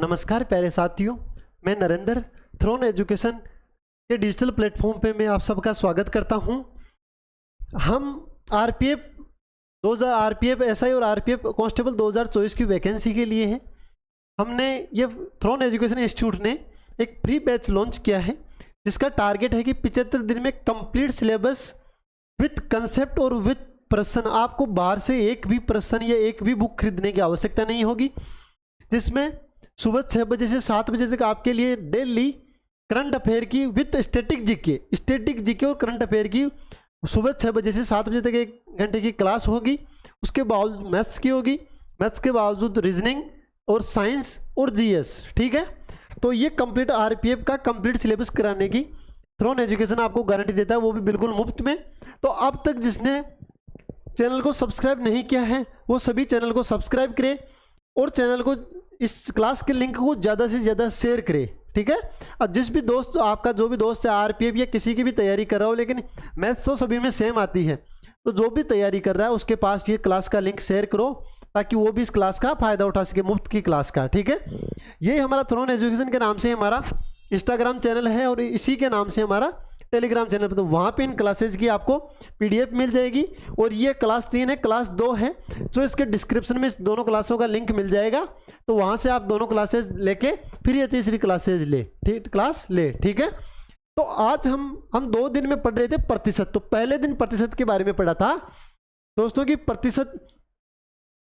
नमस्कार प्यारे साथियों, मैं नरेंद्र थ्रोन एजुकेशन के डिजिटल प्लेटफॉर्म पे मैं आप सबका स्वागत करता हूं। हम आरपीएफ एसआई और आरपीएफ कांस्टेबल 2024 की वैकेंसी के लिए है। हमने ये थ्रोन एजुकेशन इंस्टीट्यूट ने एक फ्री बैच लॉन्च किया है, जिसका टारगेट है कि 75 दिन में कंप्लीट सिलेबस विथ कंसेप्ट और विथ प्रश्न। आपको बाहर से एक भी प्रश्न या एक भी बुक खरीदने की आवश्यकता नहीं होगी, जिसमें सुबह 6 बजे से 7 बजे तक आपके लिए डेली करंट अफेयर की विथ स्टैटिक जीके और करंट अफेयर की सुबह 6 बजे से 7 बजे तक 1 घंटे की क्लास होगी। उसके बावजूद मैथ्स की होगी, मैथ्स के बावजूद रीजनिंग और साइंस और जीएस। ठीक है, तो ये कंप्लीट आरपीएफ का कंप्लीट सिलेबस कराने की थ्रोन एजुकेशन आपको गारंटी देता है, वो भी बिल्कुल मुफ्त में। तो अब तक जिसने चैनल को सब्सक्राइब नहीं किया है वो सभी चैनल को सब्सक्राइब करें और चैनल को, इस क्लास के लिंक को ज़्यादा से ज़्यादा शेयर करें। ठीक है, और जिस भी दोस्त, आपका जो भी दोस्त है आरपीएफ या किसी की भी तैयारी कर रहा हो, लेकिन मैथ्स तो सभी में सेम आती है, तो जो भी तैयारी कर रहा है उसके पास ये क्लास का लिंक शेयर करो ताकि वो भी इस क्लास का फ़ायदा उठा सके, मुफ्त की क्लास का। ठीक है, ये हमारा थ्रोन एजुकेशन के नाम से हमारा इंस्टाग्राम चैनल है और इसी के नाम से हमारा टेलीग्राम चैनल पर, तो वहाँ पे इन क्लासेज की आपको पीडीएफ मिल जाएगी। और ये क्लास 3 है, क्लास 2 है, जो इसके डिस्क्रिप्शन में इस दोनों क्लासों का लिंक मिल जाएगा, तो वहाँ से आप दोनों क्लासेज लेके फिर ये तीसरी क्लासेज क्लास ले। ठीक है, तो आज हम 2 दिन में पढ़ रहे थे प्रतिशत। तो पहले दिन प्रतिशत के बारे में पढ़ा था दोस्तों कि प्रतिशत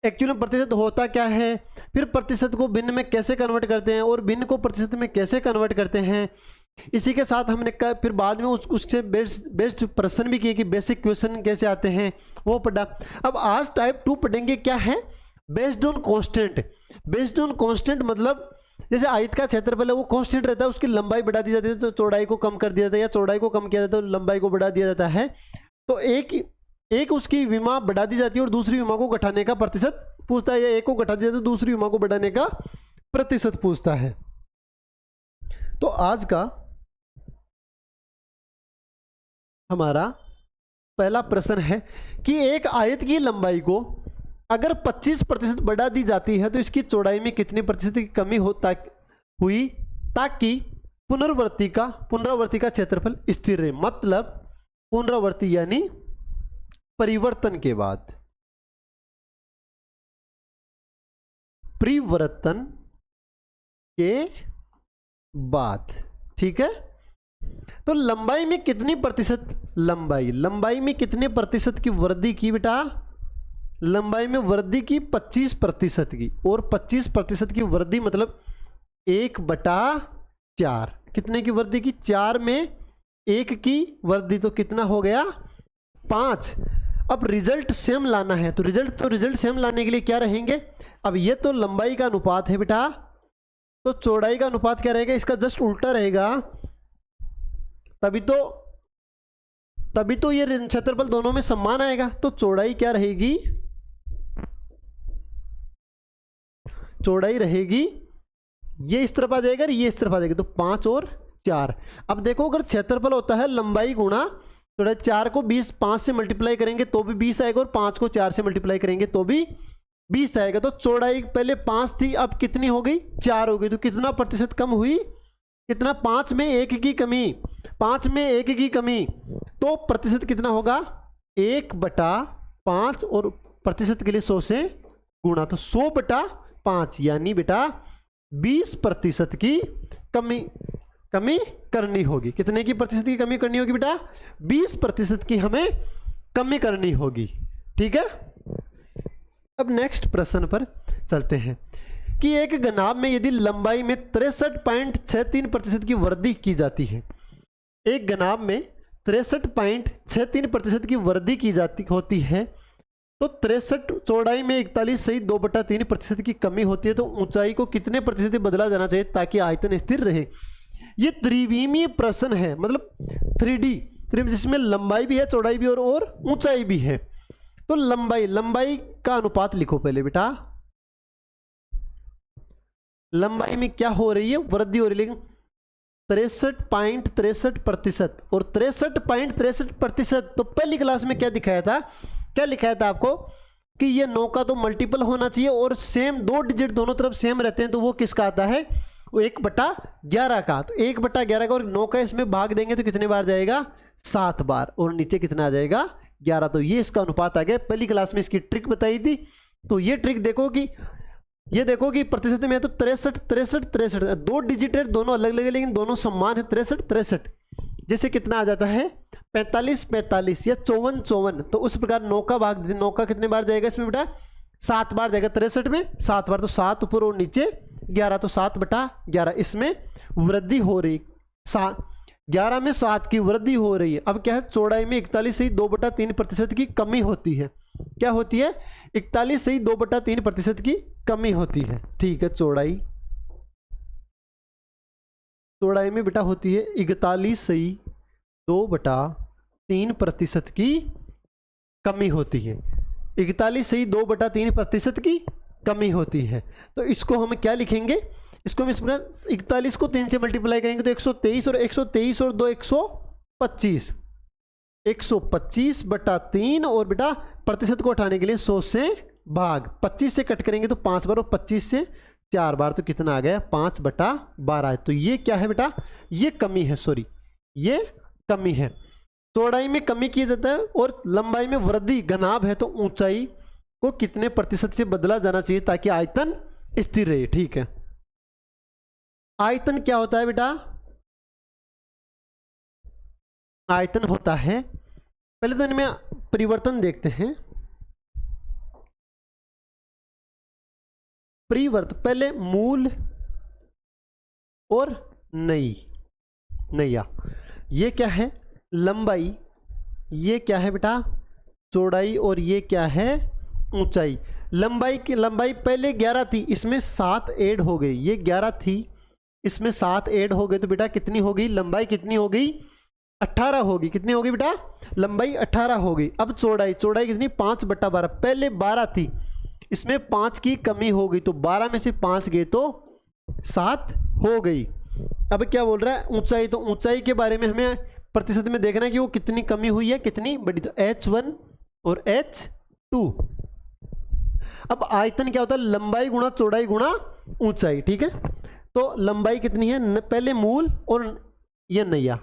एक्चुअली प्रतिशत होता क्या है, फिर प्रतिशत को भिन्न में कैसे कन्वर्ट करते हैं और भिन्न को प्रतिशत में कैसे कन्वर्ट करते हैं। इसी के साथ हमने फिर बाद में उससे बेस्ड प्रश्न भी किए कि बेसिक क्वेश्चन कैसे आते हैं, वो पढ़ा। अब आज टाइप 2 पढ़ेंगे, क्या है, based on constant. Based on constant मतलब जैसे आयत का क्षेत्रफल है वो कांस्टेंट रहता है, उसकी लंबाई बढ़ा दी जाती है तो चौड़ाई को कम कर दिया जाता है, या चौड़ाई को कम किया जाता है तो लंबाई को बढ़ा दिया जाता है। तो एक उसकी विमा बढ़ा दी जाती है और दूसरी विमा को घटाने का प्रतिशत पूछता है, या एक को घटा दिया जाता है दूसरी विमा को बढ़ाने का प्रतिशत पूछता है। तो आज का हमारा पहला प्रश्न है कि एक आयत की लंबाई को अगर 25% बढ़ा दी जाती है तो इसकी चौड़ाई में कितनी प्रतिशत की कमी हुई ताकि पुनरावृत्ति का क्षेत्रफल स्थिर रहे। मतलब पुनरावृत्ति यानी परिवर्तन के बाद, परिवर्तन के बाद। ठीक है, तो लंबाई में कितनी प्रतिशत, लंबाई में कितने प्रतिशत की वृद्धि की बेटा, लंबाई में वृद्धि की 25% की, और 25% की वृद्धि मतलब 1/4। कितने की वृद्धि की, 4 में 1 की वृद्धि, तो कितना हो गया, 5। अब रिजल्ट सेम लाना है, तो रिजल्ट सेम लाने के लिए क्या रहेंगे, अब ये तो लंबाई का अनुपात है बेटा, तो चौड़ाई का अनुपात क्या रहेगा, इसका जस्ट उल्टा रहेगा। तभी तो ये क्षेत्रफल दोनों में समान आएगा। तो चौड़ाई क्या रहेगी, चौड़ाई रहेगी, ये इस तरफ आ जाएगा और ये इस तरफ आ जाएगा, तो 5 और 4। अब देखो, अगर क्षेत्रफल होता है लंबाई गुणा चौड़ाई, 4 को 5 से मल्टीप्लाई करेंगे तो भी 20 आएगा, और 5 को 4 से मल्टीप्लाई करेंगे तो भी 20 आएगा। तो चौड़ाई पहले 5 थी, अब कितनी हो गई, 4 हो गई। तो कितना प्रतिशत कम हुई, कितना, 5 में 1 की कमी, 5 में 1 की कमी, तो प्रतिशत कितना होगा, 1/5, और प्रतिशत के लिए 100 से गुणा, तो 100/5 यानी बेटा 20% की कमी करनी होगी। कितने की प्रतिशत की कमी करनी होगी बेटा, 20% की हमें कमी करनी होगी। ठीक है, अब नेक्स्ट प्रश्न पर चलते हैं कि एक घनाभ में यदि लंबाई में 63.63% की वृद्धि की जाती है, एक घनाभ में 63.63% की वृद्धि की जाती होती है, तो 63 चौड़ाई में 41 सही 2/3% की कमी होती है, तो ऊंचाई को कितने प्रतिशत बदला जाना चाहिए ताकि आयतन स्थिर रहे। ये त्रिविमीय प्रश्न है, मतलब 3D, जिसमें लंबाई भी है, चौड़ाई भी और ऊंचाई भी है। तो लंबाई का अनुपात लिखो पहले बेटा, लंबाई में क्या हो रही है, वृद्धि हो रही है, लेकिन 63.63% और 63.63%। तो पहली क्लास में क्या दिखाया था, क्या लिखाया था आपको कि ये 9 का तो मल्टीपल होना चाहिए और सेम 2 डिजिट दोनों तरफ सेम रहते हैं, तो वो किसका आता है, वो 1/11 का। तो 1/11 का और 9 का इसमें भाग देंगे तो कितने बार जाएगा, 7 बार, और नीचे कितना आ जाएगा, 11। तो ये इसका अनुपात आ गया। पहली क्लास में इसकी ट्रिक बताई थी। तो ये ट्रिक देखो कि ये देखो कि प्रतिशत में है तो 63 2 डिजिट है, दोनों अलग अलग है लेकिन दोनों समान है, 63 जैसे कितना आ जाता है 45 या 54। तो उस प्रकार 9 का भाग 9 का कितने बार जाएगा इसमें बेटा, 7 बार जाएगा। 63 में 7 बार, तो 7 ऊपर और नीचे 11, तो 7/11 इसमें वृद्धि हो रही, 11 में 7 की वृद्धि हो रही है। अब क्या है, चौड़ाई में 41 से 2/3% की कमी होती है। क्या होती है, 41 से 2/3% की कमी होती है। ठीक है, चौड़ाई में बेटा होती है 41 से 2/3% की कमी होती है। 41 से 2/3% की कमी होती है। तो इसको हम क्या लिखेंगे, इसको हम इस प्रकार 41 को 3 से मल्टीप्लाई करेंगे तो 123 और 123 और 2 125, 125/3 और बेटा प्रतिशत को हटाने के लिए 100 से भाग, 25 से कट करेंगे तो 5 बार और 25 से 4 बार, तो कितना आ गया 5/12। तो ये क्या है बेटा, ये कमी है, सॉरी ये कमी है। चौड़ाई में कमी किया जाता है और लंबाई में वृद्धि घनाभ है, तो ऊंचाई को कितने प्रतिशत से बदला जाना चाहिए ताकि आयतन स्थिर रहे। ठीक है, आयतन क्या होता है बेटा, आयतन होता है, पहले तो इनमें परिवर्तन देखते हैं। पहले मूल और नैया, ये क्या है लंबाई, ये क्या है बेटा चौड़ाई, और ये क्या है ऊंचाई। लंबाई पहले 11 थी, इसमें 7 ऐड हो गई, ये 11 थी इसमें 7 ऐड हो गए, तो बेटा कितनी हो गई लंबाई, कितनी हो गई 18 होगी। कितनी होगी बेटा, लंबाई 18 हो गई। अब चौड़ाई कितनी 5/12, पहले 12 थी इसमें 5 की कमी हो गई, तो 12 में से 5 गए तो 7 हो गई। अब क्या बोल रहा है ऊंचाई, तो ऊंचाई के बारे में हमें प्रतिशत में देखना है कि वो कितनी कमी हुई है, कितनी बड़ी, तो H1 और H2। अब आयतन क्या होता है, लंबाई गुणा चौड़ाई गुणा ऊंचाई। ठीक है, तो लंबाई कितनी है, पहले मूल और ये नैया,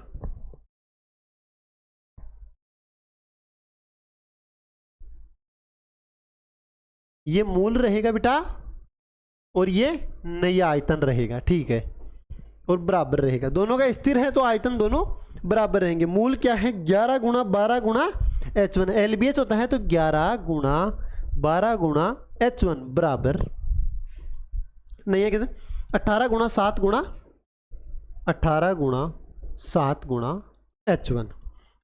ये मूल रहेगा बेटा और ये नैया आयतन रहेगा। ठीक है, और बराबर रहेगा, दोनों का स्थिर है तो आयतन दोनों बराबर रहेंगे। मूल क्या है 11 गुणा 12 गुणा H1, LBH होता है तो 11 गुणा 12 गुणा H1 बराबर नैया कितने 18 गुणा 7 गुणा 18 गुणा 7 गुणा H1,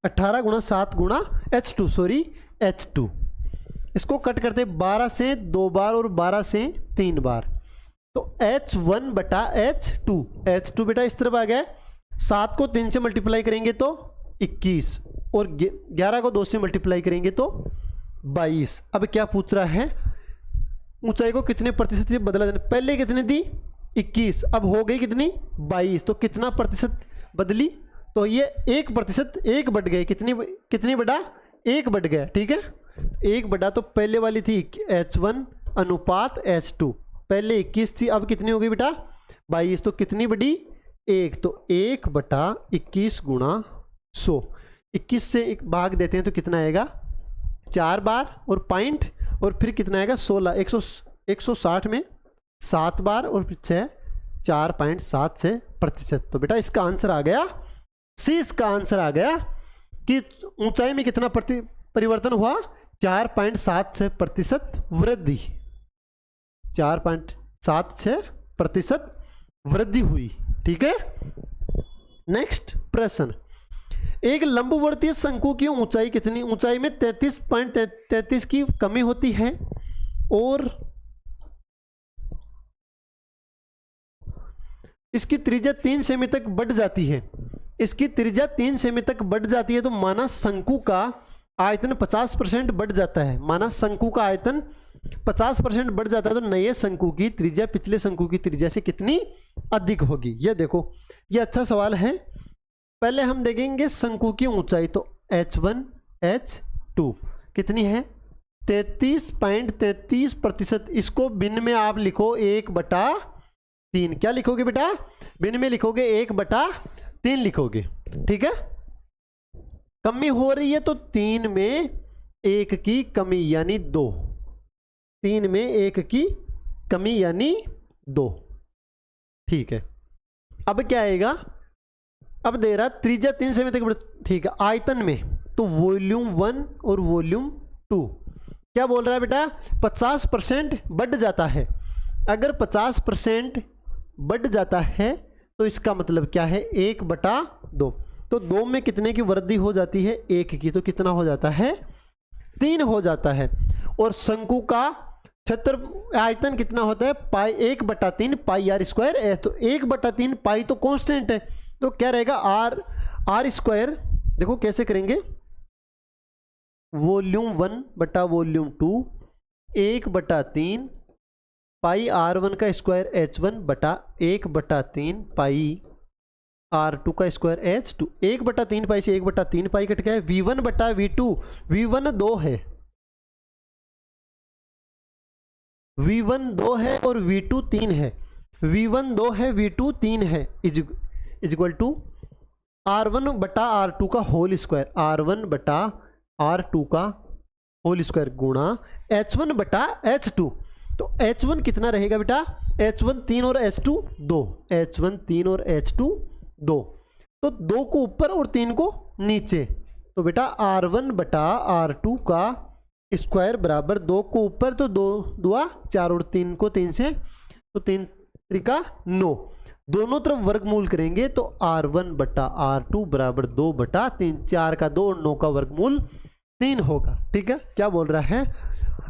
18 गुणा 7 गुणा H2, सॉरी H2। इसको कट करते 12 से 2 बार और 12 से 3 बार, तो H1/H2, H2 बेटा इस तरफ आ गया। 7 को 3 से मल्टीप्लाई करेंगे तो 21 और 11 को 2 से मल्टीप्लाई करेंगे तो 22। अब क्या पूछ रहा है, ऊंचाई को कितने प्रतिशत से बदला जाना, पहले कितनी थी 21, अब हो गई कितनी 22, तो कितना प्रतिशत बदली, तो ये 1%, 1 बढ़ गए, कितनी बढ़ा 1 बढ़ गया। ठीक है, 1 बढ़ा, तो पहले वाली थी H1 अनुपात H2, पहले 21 थी अब कितनी हो गई बेटा 22, तो कितनी बढ़ी 1, तो 1/21 गुणा 100, 21 से एक भाग देते हैं तो कितना आएगा 4 बार और पॉइंट, और फिर कितना आएगा 16, 160 में 7 बार और फिर 6, 4.7 से प्रतिशत। तो बेटा इसका आंसर आ गया सी, इसका आंसर आ गया कि ऊंचाई में कितना परिवर्तन हुआ 4.7 से प्रतिशत वृद्धि, 4.76% वृद्धि हुई। ठीक है, नेक्स्ट प्रश्न, एक लंबवर्तीय शंकु की ऊंचाई कितनी, ऊंचाई में 33.33 की कमी होती है और इसकी त्रिज्या 3 सेमी तक बढ़ जाती है, इसकी त्रिज्या 3 सेमी तक बढ़ जाती है, तो माना शंकु का आयतन 50% बढ़ जाता है, माना शंकु का आयतन 50% बढ़ जाता है, तो नए शंकु की त्रिज्या पिछले शंकु की त्रिज्या से कितनी अधिक होगी। ये देखो ये अच्छा सवाल है। पहले हम देखेंगे शंकु की ऊंचाई, तो H1 H2 कितनी है 33.33%। इसको भिन्न में आप लिखो 1/3। क्या लिखोगे बेटा? भिन्न में लिखोगे 1/3 लिखोगे। ठीक है, कमी हो रही है तो 3 में 1 की कमी यानी 2। 3 में 1 की कमी यानी 2। ठीक है, अब क्या आएगा? अब दे रहा त्रिज्या 3 सेमी तक। ठीक है, आयतन में तो वॉल्यूम 1 और वॉल्यूम 2 क्या बोल रहा है बेटा? 50% बढ़ जाता है। अगर 50% बढ़ जाता है तो इसका मतलब क्या है? 1/2। तो 2 में कितने की वृद्धि हो जाती है? 1 की। तो कितना हो जाता है? 3 हो जाता है। और शंकु का क्षेत्र आयतन कितना होता है? Pi 1/3 pi R square S. तो 1/3 पाई तो कांस्टेंट है, तो क्या रहेगा? R square. देखो कैसे करेंगे, वॉल्यूम 1 बटा वॉल्यूम 2 1/3 पाई R1 का स्क्वायर H1 बटा 1/3 पाई R2 का स्क्वायर H2। 1/3 पाई से 1/3 पाई कट गया है। V1 बटा V2, V1 2 है, V1 2 है और V2 3 है। V1 2 है, V2 3 है, इक्वल टू R1 बटा R2 का होल स्क्वायर, R1 बटा R2 का होल स्क्वायर गुणा H1 बटा H2। तो H1 कितना रहेगा बेटा? H1 3 और H2 2। H1 3 और H2 2। तो 2 को ऊपर और 3 को नीचे। तो बेटा R1 बटा R2 का स्क्वायर बराबर 2 को ऊपर तो 2 2 4 और 3 को 3 से, तो 3 त्रिका 9। दोनों तरफ वर्गमूल करेंगे तो R1 बटा R2 बराबर 2/3। 4 का 2 और 9 का वर्गमूल 3 होगा। ठीक है, क्या बोल रहा है?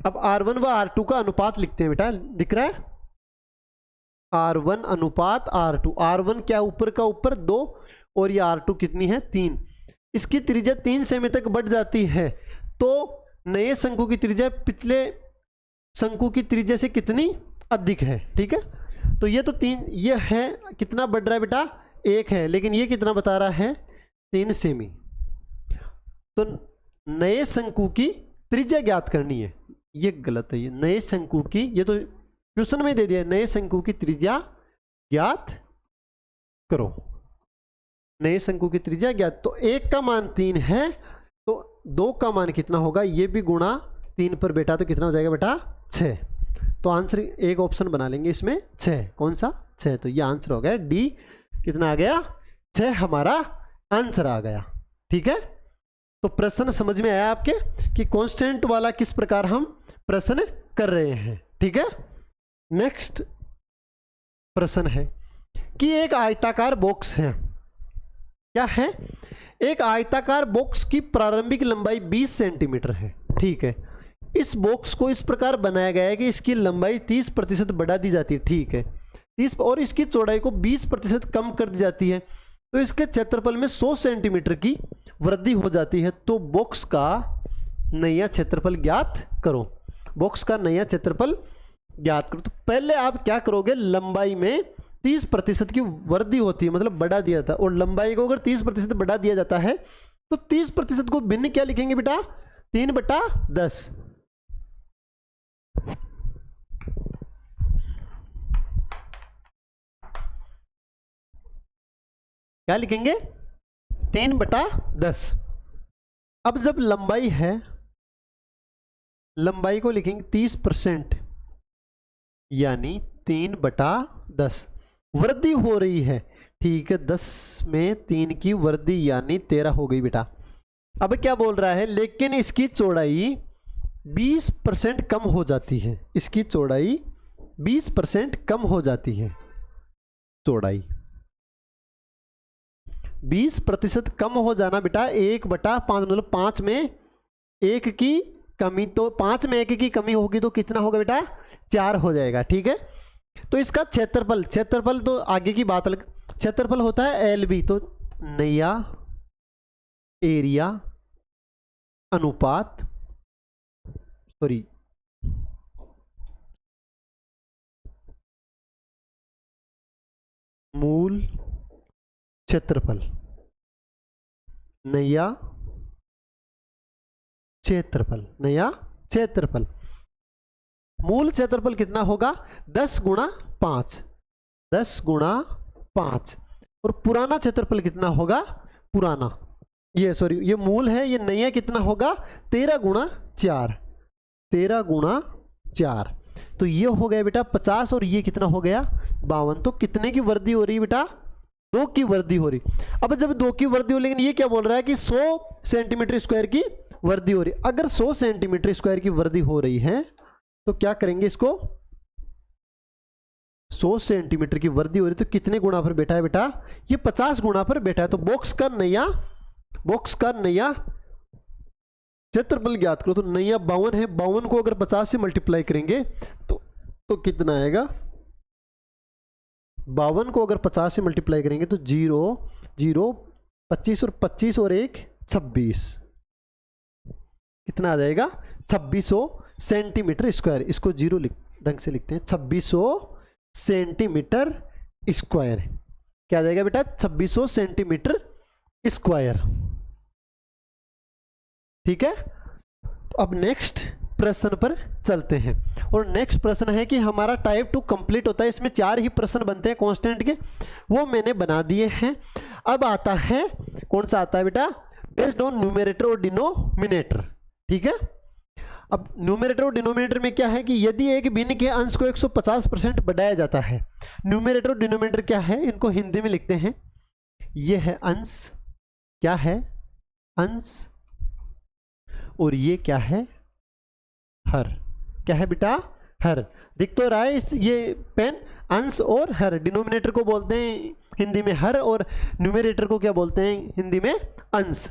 अब R1 व R2 का अनुपात लिखते हैं बेटा। दिख रहा है? R1 अनुपात R2। R1 क्या? ऊपर का ऊपर 2 और ये R2 कितनी है? 3। इसकी त्रिज्या 3 सेमी तक बढ़ जाती है तो नए शंकु की त्रिज्या पिछले शंकु की त्रिज्या से कितनी अधिक है? ठीक है, तो ये तो 3, ये है कितना बढ़ रहा है बेटा? 1 है, लेकिन ये कितना बता रहा है? 3 सेमी। तो नए शंकु की त्रिज्या ज्ञात करनी है। ये गलत है, ये नए शंकु की, ये तो क्वेश्चन में दे दिया, नए शंकु की त्रिज्या ज्ञात करो। नए शंकु की त्रिज्या ज्ञात, तो 1 का मान 3 है तो 2 का मान कितना होगा? ये भी गुणा 3 पर बेटा, तो कितना हो जाएगा बेटा? 6। तो आंसर एक ऑप्शन बना लेंगे इसमें 6। कौन सा? 6। तो ये आंसर हो गया डी। कितना आ गया? 6 हमारा आंसर आ गया। ठीक है, तो प्रश्न समझ में आया आपके कि कांस्टेंट वाला किस प्रकार हम प्रश्न कर रहे हैं। ठीक है, नेक्स्ट प्रश्न है कि एक आयताकार बॉक्स है। क्या है? एक आयताकार बॉक्स की प्रारंभिक लंबाई 20 सेंटीमीटर है। ठीक है, इस बॉक्स को इस प्रकार बनाया गया है कि इसकी लंबाई 30% बढ़ा दी जाती है। ठीक है, 30 और इसकी चौड़ाई को 20% कम कर दी जाती है, तो इसके क्षेत्रफल में 100 सेंटीमीटर की वृद्धि हो जाती है। तो बॉक्स का नया क्षेत्रफल ज्ञात करो। बॉक्स का नया क्षेत्रफल ज्ञात करो। तो पहले आप क्या करोगे? लंबाई में 30% की वृद्धि होती है, मतलब बढ़ा दिया था, और लंबाई को अगर 30% बढ़ा दिया जाता है तो 30% को भिन्न क्या लिखेंगे बेटा? 3/10। क्या लिखेंगे? 3/10। अब जब लंबाई है, लंबाई को लिखेंगे 30%, यानी 3/10। वृद्धि हो रही है। ठीक है, 10 में 3 की वृद्धि यानी 13 हो गई बेटा। अब क्या बोल रहा है? लेकिन इसकी चौड़ाई 20% कम हो जाती है। इसकी चौड़ाई 20% कम हो जाती है। चौड़ाई 20% कम हो जाना बेटा 1/5, मतलब 5 में 1 की कमी। तो 5 में 1 की कमी होगी तो कितना होगा बेटा? 4 हो जाएगा। ठीक है, तो इसका क्षेत्रफल, क्षेत्रफल तो आगे की बात अलग, क्षेत्रफल होता है LB। तो नया एरिया अनुपात, सॉरी मूल क्षेत्रफल, नया क्षेत्रफल, नया क्षेत्रफल। मूल क्षेत्रफल कितना होगा? 10 गुणा 5, 10 गुणा 5। और पुराना क्षेत्रफल कितना होगा? पुराना, ये सॉरी ये मूल है, ये नया कितना होगा? 13 गुणा 4, 13 गुणा 4। तो ये हो गया बेटा 50 और ये कितना हो गया? 52। तो कितने की वृद्धि हो रही है बेटा? 2 की वृद्धि हो रही। अब जब 2 की वृद्धि हो, लेकिन ये क्या बोल रहा है कि 100 सेंटीमीटर स्क्वायर की वृद्धि हो रही। अगर 100 सेंटीमीटर स्क्वायर की वृद्धि हो रही है तो क्या करेंगे इसको? 100 सेंटीमीटर की वृद्धि हो रही तो कितने गुणा पर बैठा है बेटा? ये 50 गुणा पर बैठा है। तो बॉक्स का नया क्षेत्रफल ज्ञात करो। तो नया 52 है, 52 को अगर 50 से मल्टीप्लाई करेंगे तो कितना आएगा? 52 को अगर 50 से मल्टीप्लाई करेंगे तो 0 0 25 और 25 और 1 26, कितना आ जाएगा? 2600 सेंटीमीटर स्क्वायर। इसको 0 ढंग से लिखते हैं, 2600 सेंटीमीटर स्क्वायर। क्या आ जाएगा बेटा? 2600 सेंटीमीटर स्क्वायर। ठीक है। तो अब नेक्स्ट प्रश्न पर चलते हैं। और नेक्स्ट प्रश्न है कि हमारा टाइप 2 कंप्लीट होता है। इसमें 4 ही प्रश्न बनते हैं कांस्टेंट के, वो मैंने बना दिए हैं। अब आता है, कौन सा आता है बेटा? बेस्ड ऑन न्यूमरेटर और डिनोमिनेटर। ठीक है। अब न्यूमरेटर और डिनोमिनेटर में क्या है कि यदि एक भिन्न के अंश को 150% बढ़ाया जाता है। न्यूमरेटर और डिनोमिनेटर क्या है? इनको हिंदी में लिखते हैं। ये है अंश, क्या है? अंश। और ये क्या है? हर। क्या है बेटा? हर। दिख तो रहा है ये पेन? अंश और हर। डिनोमिनेटर को बोलते हैं हिंदी में हर और न्यूमरेटर को क्या बोलते हैं हिंदी में? अंश।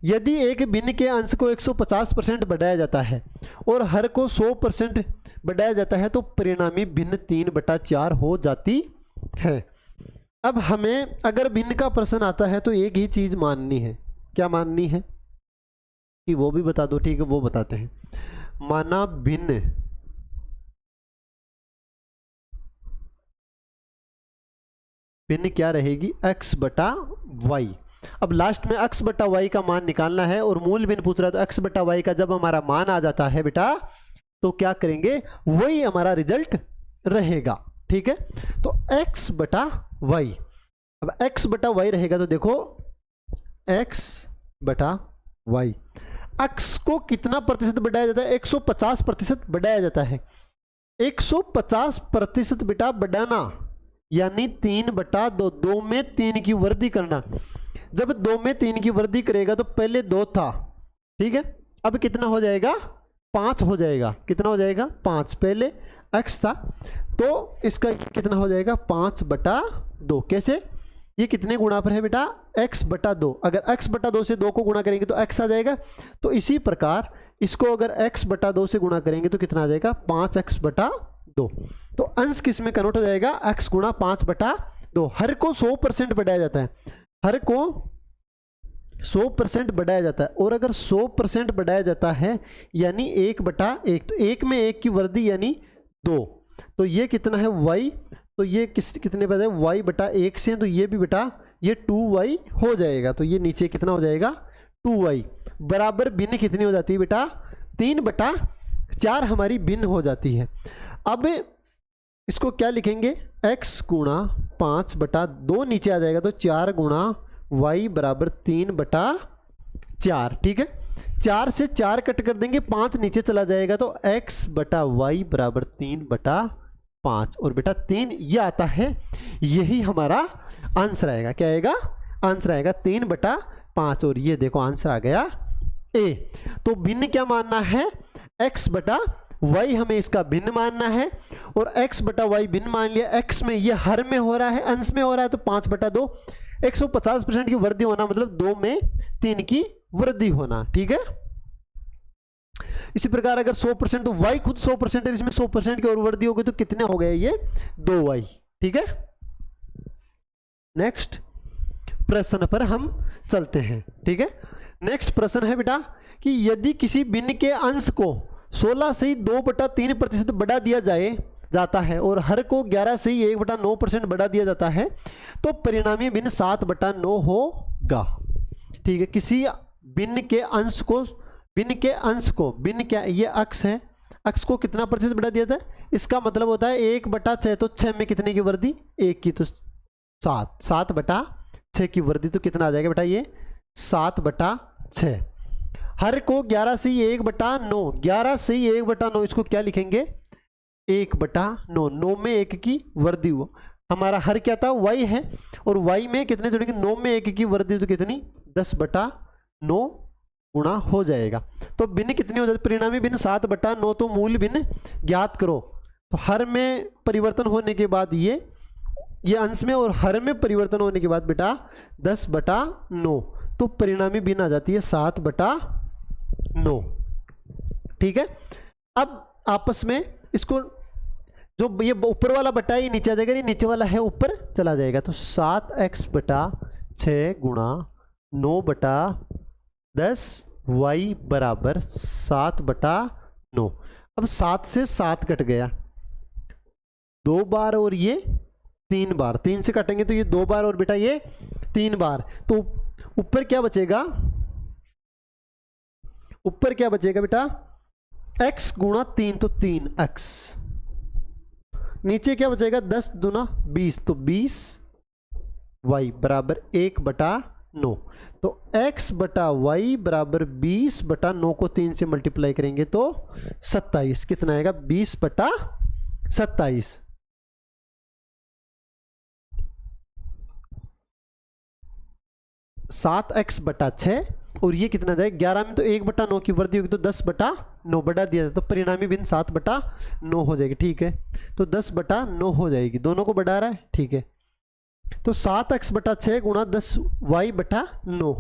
यदि एक भिन्न के अंश को 150% बढ़ाया जाता है और हर को 100% बढ़ाया जाता है तो परिणामी भिन्न 3/4 हो जाती है। अब हमें अगर भिन्न का प्रश्न आता है तो एक ही चीज माननी है। क्या माननी है? कि वो भी बता दो। ठीक है, वो बताते हैं। माना भिन्न क्या रहेगी? x/y। अब लास्ट में x/y का मान निकालना है और मूल भिन्न पूछ रहा है। तो x/y का जब हमारा मान आ जाता है बेटा तो क्या करेंगे? वही हमारा रिजल्ट रहेगा। ठीक है। तो x/y, अब x/y रहेगा तो देखो x/y, x को कितना प्रतिशत बढ़ाया जाता है? 150% बढ़ाया जाता है। 150% बेटा बढ़ाना यानी 3/2, 2 में 3 की वृद्धि करना। जब 2 में 3 की वृद्धि करेगा तो पहले 2 था, ठीक है, अब कितना हो जाएगा? 5 हो जाएगा। कितना हो जाएगा? 5। पहले x था तो इसका कितना हो जाएगा? 5/2। कैसे? ये कितने गुणा पर है बेटा? x/2। अगर x/2 से 2 को गुणा करेंगे तो x आ जाएगा। तो इसी प्रकार इसको अगर x/2 से गुणा करेंगे तो कितना आ जाएगा? 5x/2। तो अंश किस में कन्वर्ट हो जाएगा? x गुणा 5/2। हर को 100% बढ़ाया जाता है। हर को 100% बढ़ाया जाता है और अगर 100% बढ़ाया जाता है यानी 1/1, तो 1 में 1 की वृद्धि यानी 2। तो ये कितना है? y। तो ये कितने पर है? y/1 से। तो ये भी बेटा ये 2y हो जाएगा। तो ये नीचे कितना हो जाएगा? 2y बराबर भिन्न कितनी हो जाती है बेटा? 3/4 हमारी भिन्न हो जाती है। अब इसको क्या लिखेंगे? x गुणा 5/2 नीचे आ जाएगा तो 4 गुणा y बराबर 3/4। ठीक है। 4 से 4 कट कर देंगे, 5 नीचे चला जाएगा तो x/y बराबर 3/5। और बेटा 3 ये आता है, यही हमारा आंसर आएगा। क्या आएगा? आंसर आएगा 3/5। और ये देखो आंसर आ गया A। तो भिन्न क्या मानना है? x/y हमें इसका भिन्न मानना है और x/y भिन्न मान लिया। x में ये हर में हो रहा है, अंश में हो रहा है तो 5/2। 150% की वृद्धि होना मतलब 2 में 3 की वृद्धि होना। ठीक है। इसी प्रकार अगर 100% तो y खुद 100% है, इसमें 100% की और वृद्धि होगी तो कितने हो गए? ये 2y। ठीक है। नेक्स्ट प्रश्न पर हम चलते हैं। ठीक है। नेक्स्ट प्रश्न है बेटा कि यदि किसी भिन्न के अंश को 16 से 2/3% बढ़ा दिया जाता है और हर को 11 से 1/9% बढ़ा दिया जाता है तो परिणामी भिन्न 7/9 होगा। ठीक है। किसी भिन्न के अंश को भिन्न के अंश को, भिन्न क्या, ये अक्स है, अक्स को कितना प्रतिशत बढ़ा दिया था, इसका मतलब होता है 1/6, तो 6 में कितने की वृद्धि, 1 की, तो 7, 7/6 की वृद्धि, तो कितना आ जाएगा बेटा ये 7/6। हर को 11 से 1/9, 11 से 1/9, इसको क्या लिखेंगे 1/9, 9 में 1 की वृद्धि हुआ। हमारा हर क्या था, y है, और y में कितने जोड़ेंगे, 9 में 1 की वृद्धि, तो कितनी 10/9 गुणा हो जाएगा। तो भिन्न कितनी हो जाती, परिणामी भिन्न 7/9, तो मूल भिन्न ज्ञात करो। तो हर में परिवर्तन होने के बाद ये अंश में, और हर में परिवर्तन होने के बाद बेटा 10/9, तो परिणामी भिन्न आ जाती है 7/9। ठीक है, अब आपस में इसको, जो ये ऊपर वाला बटा ये नीचे आ जाएगा, ये नीचे वाला है ऊपर चला जाएगा, तो 7x/6 गुणा 9/10 y बराबर 7/9। अब 7 से 7 कट गया 2 बार, और ये 3 बार, 3 से कटेंगे तो ये 2 बार, और बेटा ये 3 बार, तो ऊपर क्या बचेगा, ऊपर क्या बचेगा बेटा, x गुणा 3, तो 3x, नीचे क्या बचेगा 10 दूना 20, तो 20y बराबर 1/9। तो x/y बराबर 20/9 को 3 से मल्टीप्लाई करेंगे तो 27, कितना आएगा 20/27। सात x/6, और ये कितना जाएगा 11 में, तो 1/9 की वृद्धि होगी, तो 10/9 बढ़ा दिया जाए, तो परिणामी भिन्न 7/9 हो जाएगी। ठीक है, तो 10/9 हो जाएगी, दोनों को बढ़ा रहा है। ठीक है, तो 7x/6 गुणा 10y/9,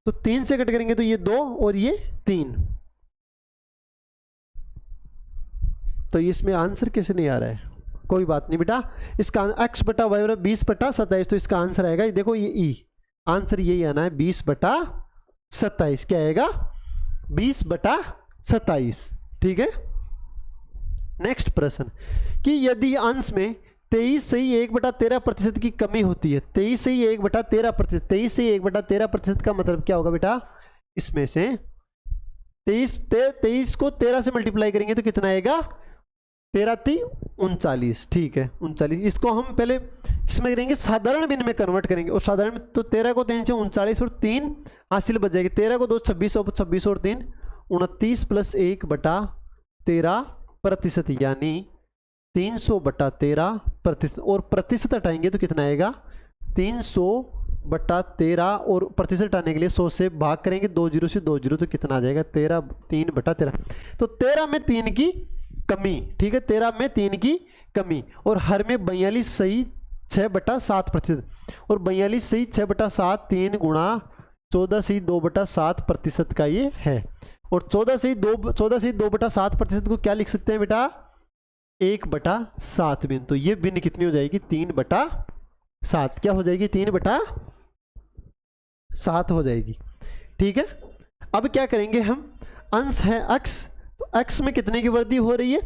तो 3 से कट करेंगे तो ये 2 और ये 3, तो इसमें आंसर कैसे नहीं आ रहा है, कोई बात नहीं बेटा, इसका x/y 20/27, तो इसका आंसर आएगा, देखो ये आंसर यही आना है 20/27। क्या आएगा 20/27। ठीक है, नेक्स्ट प्रश्न, कि यदि अंश में 23 से 1/13% की कमी होती है, 23 से 1/13%, 23 से 1/13% का मतलब क्या होगा बेटा, इसमें से 23 को 13 से मल्टीप्लाई करेंगे तो कितना आएगा, 13×3 = 39। ठीक है, 39, इसको हम पहले किसमें करेंगे, साधारण भिन्न में कन्वर्ट करेंगे, और साधारण में तो 13 को 3 से 39, और 3 हासिल बच जाएगी, 13 को 2 26, और 26 और 3 29 + 1/13%, यानी 300/13%, और प्रतिशत हटाएंगे तो कितना आएगा 300/13, और प्रतिशत हटाने के लिए 100 से भाग करेंगे, 2 0 से 2 0, तो कितना आ जाएगा 3/13। तो 13 में 3 की कमी। ठीक है, 13 में 3 की कमी, और हर में 42 सही 6/7%, और 42 सही 6/7, 3 गुणा 14 सही 2/7% का ये है, और 14 सही 2/7% को क्या लिख सकते हैं बेटा, 1/7 भिन्न, तो ये भिन्न कितनी हो जाएगी 3/7, क्या हो जाएगी 3/7 हो जाएगी। ठीक है, अब क्या करेंगे हम, अंश है x, तो x में कितने की वृद्धि हो रही है,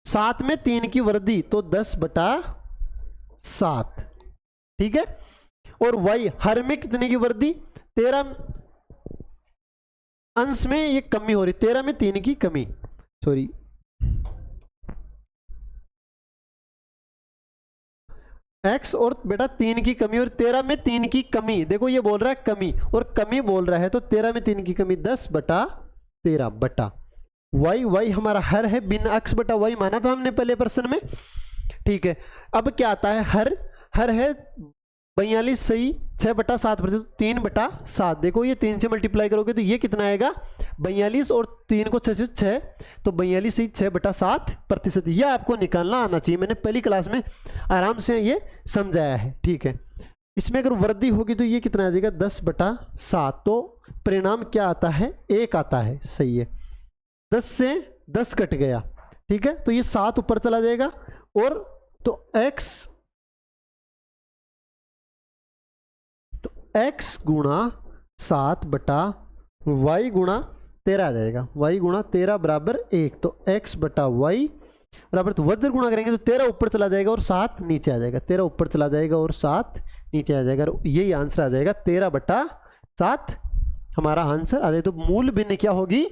7 में 3 की वृद्धि, तो 10/7। ठीक है, और y हर में कितने की वृद्धि, 13, अंश में ये कमी हो रही, 13 में 3 की कमी, सॉरी x और बेटा 3 की कमी, और 13 में 3 की कमी, देखो ये बोल रहा है कमी, और कमी बोल रहा है, तो 13 में 3 की कमी 10/13 बटा y हमारा हर है, भिन्न x/y माना था हमने पहले प्रश्न में। ठीक है, अब क्या आता है, हर है 42 सही 6/7%, 3/7, देखो ये 3 से मल्टीप्लाई करोगे तो ये कितना आएगा 42, और 3 को 6 से 6, तो 42 सही 6/7%, यह आपको निकालना आना चाहिए, मैंने पहली क्लास में आराम से ये समझाया है। ठीक है, इसमें अगर वृद्धि होगी तो ये कितना आ जाएगा 10/7, तो परिणाम क्या आता है 1 आता है, सही है, 10 से 10 कट गया। ठीक है, तो ये 7 ऊपर चला जाएगा, और तो x गुणा 7/y गुणा 13 आ जाएगा, y गुणा 13 बराबर 1, तो x/y बराबर, तो वज्र गुणा करेंगे तो 13 ऊपर चला जाएगा और 7 नीचे आ जाएगा, 13 ऊपर चला जाएगा और 7 नीचे आ जाएगा, यही आंसर आ जाएगा 13/7 हमारा आंसर आ जाए। तो मूल भिन्न क्या होगी?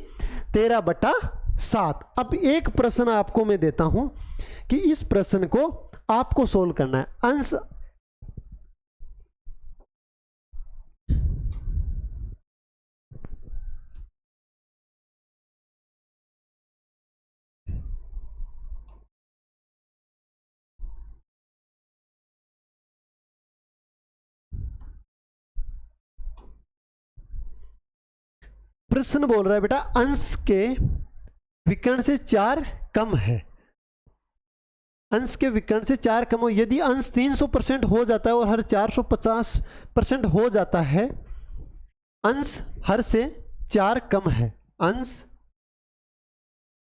13/7। अब एक प्रश्न आपको मैं देता हूं कि इस प्रश्न को आपको सोल्व करना है। अंश प्रश्न बोल रहा है बेटा अंश के विकर्ण से 4 कम है। अंश के विकर्ण से 4 कम हो, यदि अंश 300% हो जाता है और हर 450% हो जाता है, अंश हर से 4 कम है, अंश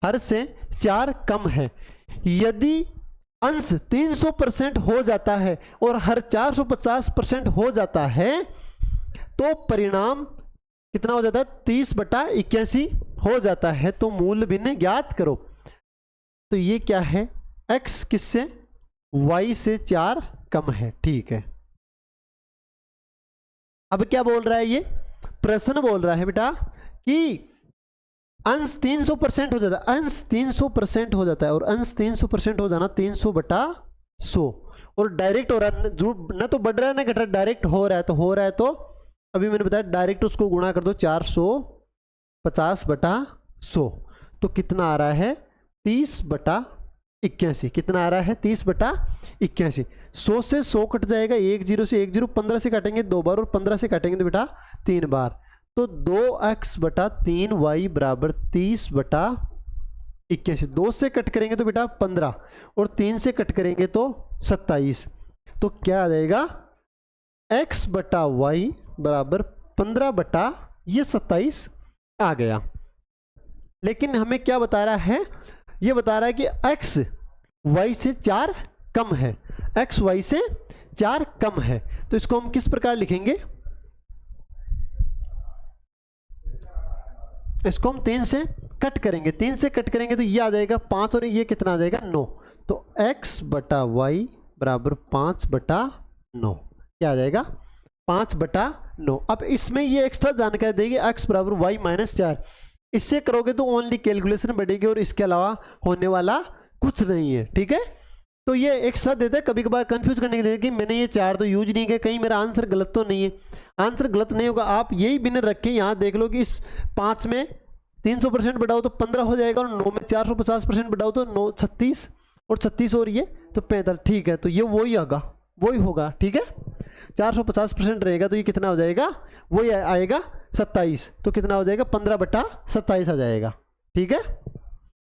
हर से 4 कम है। यदि अंश 300% हो जाता है और हर 450% हो जाता है तो परिणाम कितना हो जाता है? 30/81 हो जाता है। तो मूल भिन्न ज्ञात करो। तो ये क्या है? x किससे? y से 4 कम है। ठीक है, अब क्या बोल रहा है? ये प्रश्न बोल रहा है बेटा कि अंश 300% हो जाता है, अंश 300% हो जाता है और अंश 300% हो जाना 300/100 और डायरेक्ट हो रहा है, जो ना तो बढ़ रहा है ना घट रहा है, डायरेक्ट हो रहा है। तो हो रहा है तो अभी मैंने बताया डायरेक्ट उसको गुणा कर दो 450/100। तो कितना आ रहा है? 30/81। कितना आ रहा है? 30/81। 100 से 100 कट जाएगा, 1 0 से 1 0, 15 से काटेंगे 2 बार और 15 से काटेंगे तो बेटा 3 बार। तो 2x/3y बराबर 30/81। 2 से कट करेंगे तो बेटा 15 और 3 से कट करेंगे तो 27। तो क्या आ जाएगा? x/y बराबर 15/27 आ गया। लेकिन हमें क्या बता रहा है? ये बता रहा है कि x y से 4 कम है, x y से 4 कम है। तो इसको हम किस प्रकार लिखेंगे? इसको हम 3 से कट करेंगे, 3 से कट करेंगे तो ये आ जाएगा 5 और ये कितना आ जाएगा? 9। तो x/y बराबर 5/9। क्या आ जाएगा? 5/9। अब इसमें ये एक्स्ट्रा जानकारी देगी x बराबर y माइनस 4। इससे करोगे तो ओनली कैलकुलेशन बढ़ेगी और इसके अलावा होने वाला कुछ नहीं है। ठीक है, तो ये एक्स्ट्रा देते हैं कभी कभार कंफ्यूज करने के लिए कि मैंने ये 4 तो यूज नहीं किया, कहीं मेरा आंसर गलत तो नहीं है। आंसर गलत नहीं होगा, आप यही बिना रखें यहाँ देख लो कि इस 5 में 300% बढ़ाओ तो 15 हो जाएगा और 9 में 450% बढ़ाओ तो 9 36 और 36 और ये तो 45। ठीक है, तो ये वही होगा, वही होगा। ठीक है, 450% रहेगा तो ये कितना हो जाएगा? वही आएगा 27। तो कितना हो जाएगा? 15/27 आ जाएगा। ठीक है,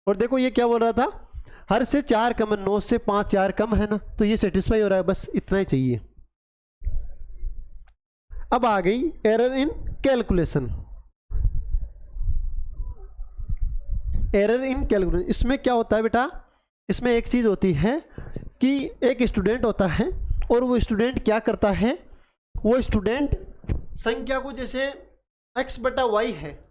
और देखो ये क्या बोल रहा था? हर से 4 कम है, 9 से 5 4 कम है ना, तो ये सेटिस्फाई हो रहा है, बस इतना ही चाहिए। अब आ गई error in calculation. Error in calculation इसमें क्या होता है बेटा? इसमें एक चीज होती है कि एक स्टूडेंट होता है और वो स्टूडेंट क्या करता है? वो स्टूडेंट संख्या को जैसे x/y है,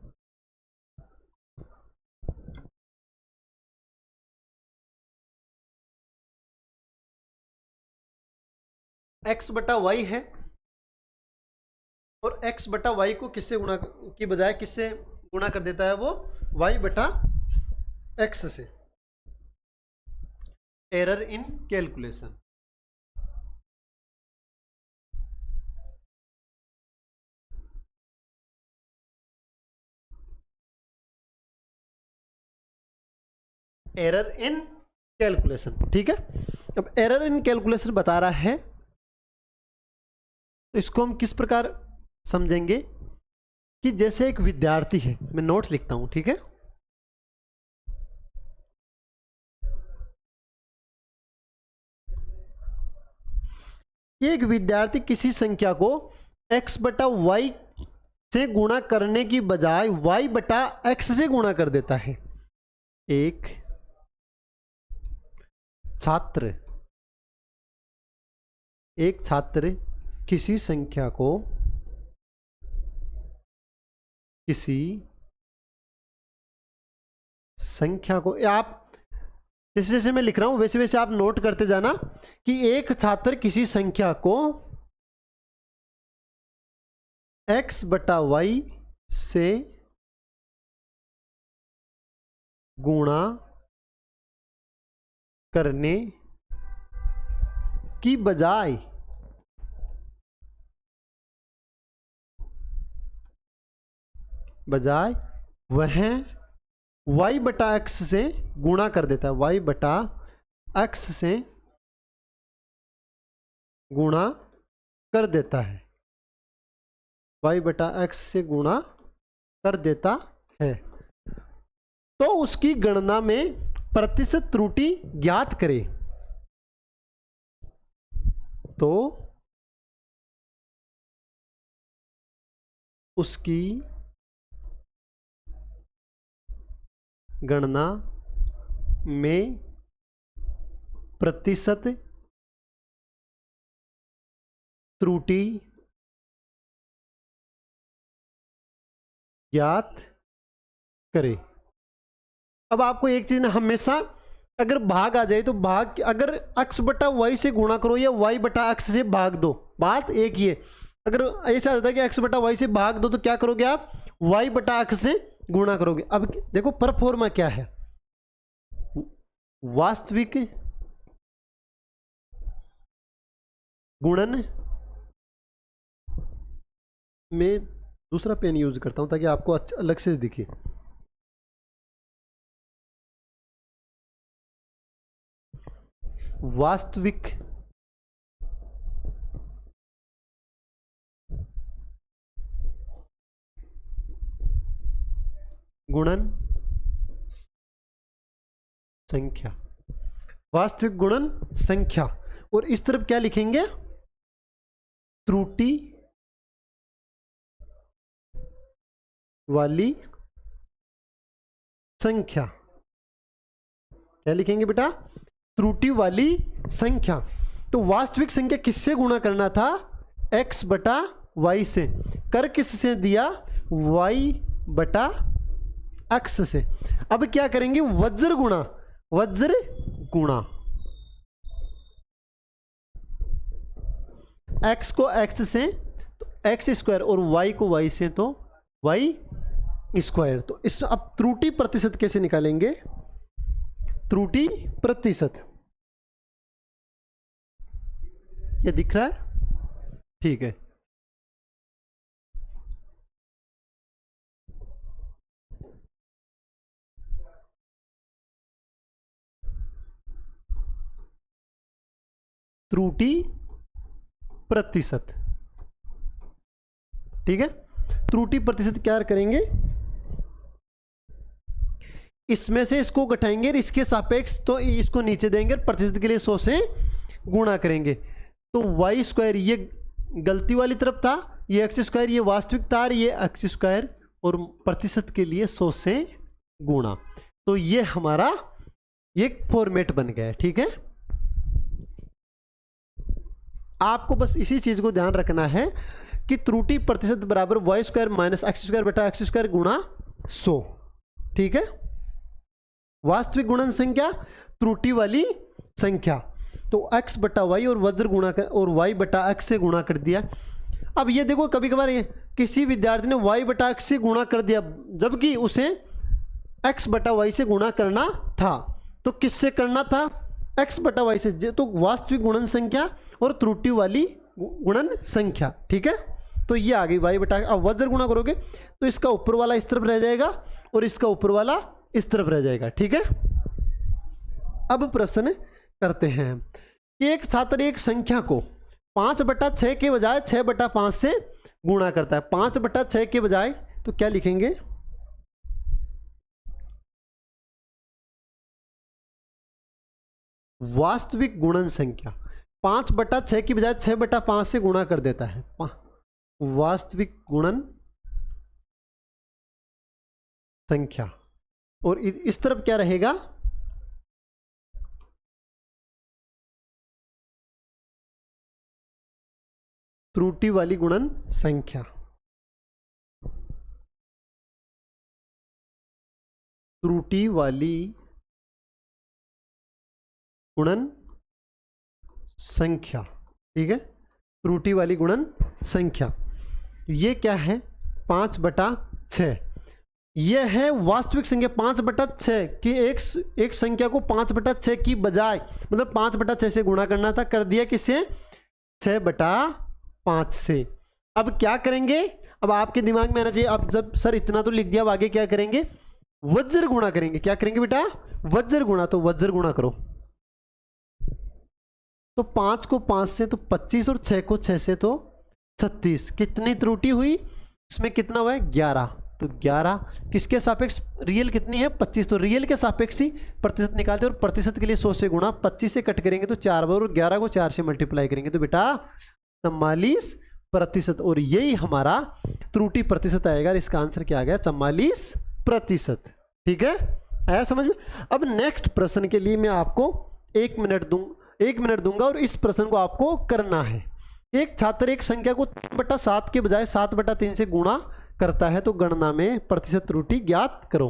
x/y है और x/y को किससे गुणा की बजाय किससे गुणा कर देता है? वो y/x से। Error in calculation. Error in calculation. ठीक है, अब एरर इन कैलकुलेशन बता रहा है तो इसको हम किस प्रकार समझेंगे कि जैसे एक विद्यार्थी है, मैं नोट्स लिखता हूं। ठीक है, एक विद्यार्थी किसी संख्या को x/y से गुणा करने की बजाय y/x से गुणा कर देता है। एक छात्र किसी संख्या को आप जैसे जैसे मैं लिख रहा हूं वैसे वैसे आप नोट करते जाना कि एक छात्र किसी संख्या को x/y से गुणा करने की बजाय वह y बटा x से गुणा कर देता है, y बटा x से गुणा कर देता है, y बटा x से गुणा कर देता है। तो उसकी गणना में प्रतिशत त्रुटि ज्ञात करें। तो उसकी गणना में प्रतिशत त्रुटि ज्ञात करें। अब आपको एक चीज ना, हमेशा अगर भाग आ जाए तो भाग, अगर x बटा y से गुणा करो या y बटा x से भाग दो, बात एक ही है। अगर ऐसा आता है कि x बटा y से भाग दो तो क्या करोगे आप, y बटा x से गुणा करोगे। अब देखो परफॉर्मा क्या है, वास्तविक गुणन में, दूसरा पेन यूज करता हूं ताकि आपको अलग से दिखे। वास्तविक गुणन संख्या, वास्तविक गुणन संख्या, और इस तरफ क्या लिखेंगे, त्रुटि वाली संख्या। क्या लिखेंगे बेटा, त्रुटि वाली संख्या। तो वास्तविक संख्या किससे गुणा करना था, x बटा y से, कर किससे दिया, y बटा x से। अब क्या करेंगे, वज्र गुणा, वज्र गुणा, x को x से तो x स्क्वायर और y को y से तो y स्क्वायर। तो इस अब त्रुटि प्रतिशत कैसे निकालेंगे, त्रुटि प्रतिशत, ये दिख रहा है, ठीक है। त्रुटि प्रतिशत, ठीक है। त्रुटि प्रतिशत क्या करेंगे, इसमें से इसको घटाएंगे, इसके सापेक्ष तो इसको नीचे देंगे, प्रतिशत के लिए 100 से गुणा करेंगे। तो y स्क्वायर ये गलती वाली तरफ था, ये एक्स स्क्वायर ये वास्तविक था, ये एक्स स्क्वायर, और प्रतिशत के लिए 100 से गुणा। तो ये हमारा एक फॉर्मेट बन गया है, ठीक है। आपको बस इसी चीज को ध्यान रखना है कि त्रुटि प्रतिशत बराबर y square minus x square बटा एक्स स्क्वायर गुणा 100, ठीक है। वास्तविक गुणन संख्या, त्रुटि वाली संख्या, तो x बटा y और वज्र गुणा कर, और y बटा x से गुणा कर दिया। अब ये देखो कभी कभार किसी विद्यार्थी ने y बटा x से गुणा कर दिया, जबकि उसे x बटा y से गुणा करना था। तो किससे करना था, x बटा y से। तो वास्तविक गुणन संख्या और त्रुटि वाली गुणन संख्या, ठीक है। तो ये आ गई y बटा, अब वज्र गुणा करोगे तो इसका ऊपर वाला इस तरफ रह जाएगा और इसका ऊपर वाला इस तरफ रह जाएगा, ठीक है। अब प्रश्न करते हैं, एक छात्र एक संख्या को 5 बटा 6 के बजाय 6 बटा 5 से गुणा करता है। 5 बटा 6 के बजाय तो क्या लिखेंगे, वास्तविक गुणन संख्या। 5 बटा 6 की बजाय 6 बटा 5 से गुणा कर देता है, वास्तविक गुणन संख्या। और इस तरफ क्या रहेगा, त्रुटि वाली गुणन संख्या। त्रुटि वाली गुणन संख्या, ठीक है। त्रुटि वाली गुणन संख्या ये क्या है, 5 बटा 6। यह है वास्तविक संख्या 5/6 कि एक संख्या को 5/6 की बजाय मतलब 5/6 से गुणा करना था, कर दिया किससे? 6/5 से। अब क्या करेंगे? अब आपके दिमाग में आना चाहिए, अब जब सर इतना तो लिख दिया, अब आगे क्या करेंगे? वज्र गुणा करेंगे। क्या करेंगे बेटा? वज्र गुणा। तो वज्र गुणा करो, तो 5 को 5 से तो 25 और 6 को 6 से तो 36। कितनी त्रुटि हुई इसमें? कितना हुआ है? 11। तो 11 किसके सापेक्ष? रियल कितनी है? 25। तो रियल के सापेक्ष ही प्रतिशत निकालते हैं, और प्रतिशत के लिए 100 से गुणा, 25 से कट करेंगे तो 4 बार, और 11 को 4 से मल्टीप्लाई करेंगे तो बेटा 44%। और यही हमारा त्रुटि प्रतिशत आएगा। इसका आंसर क्या आ गया? 44%। ठीक है, आया समझ में? अब नेक्स्ट प्रश्न के लिए मैं आपको 1 मिनट दूंगा और इस प्रश्न को आपको करना है। एक छात्र एक संख्या को 3/7 के बजाय 7/3 से गुणा करता है, तो गणना में प्रतिशत त्रुटि ज्ञात करो।